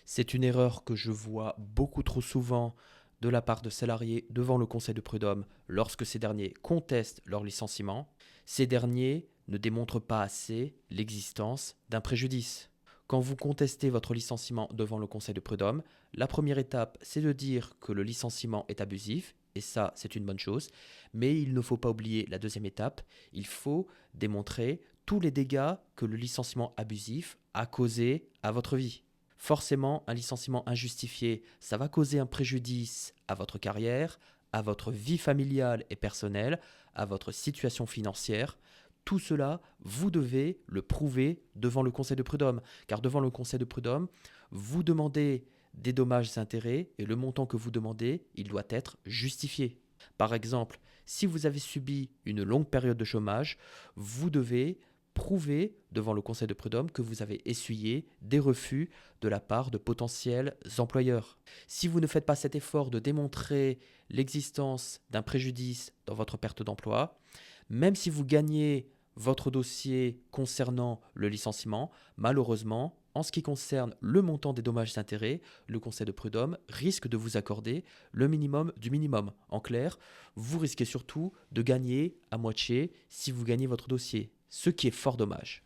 C'est une erreur que je vois beaucoup trop souvent de la part de salariés devant le conseil de prud'homme lorsque ces derniers contestent leur licenciement. Ces derniers ne démontrent pas assez l'existence d'un préjudice. Quand vous contestez votre licenciement devant le conseil de prud'homme, la première étape, c'est de dire que le licenciement est abusif, et ça, c'est une bonne chose, mais il ne faut pas oublier la deuxième étape, il faut démontrer tous les dégâts que le licenciement abusif a causés à votre vie. Forcément, un licenciement injustifié, ça va causer un préjudice à votre carrière, à votre vie familiale et personnelle, à votre situation financière. Tout cela, vous devez le prouver devant le conseil de prud'homme. Car devant le conseil de prud'homme, vous demandez des dommages et intérêts et le montant que vous demandez, il doit être justifié. Par exemple, si vous avez subi une longue période de chômage, vous devez prouver devant le conseil de prud'homme que vous avez essuyé des refus de la part de potentiels employeurs. Si vous ne faites pas cet effort de démontrer l'existence d'un préjudice dans votre perte d'emploi, même si vous gagnez votre dossier concernant le licenciement, malheureusement, en ce qui concerne le montant des dommages et intérêts, le conseil de prud'homme risque de vous accorder le minimum du minimum. En clair, vous risquez surtout de gagner à moitié si vous gagnez votre dossier, ce qui est fort dommage.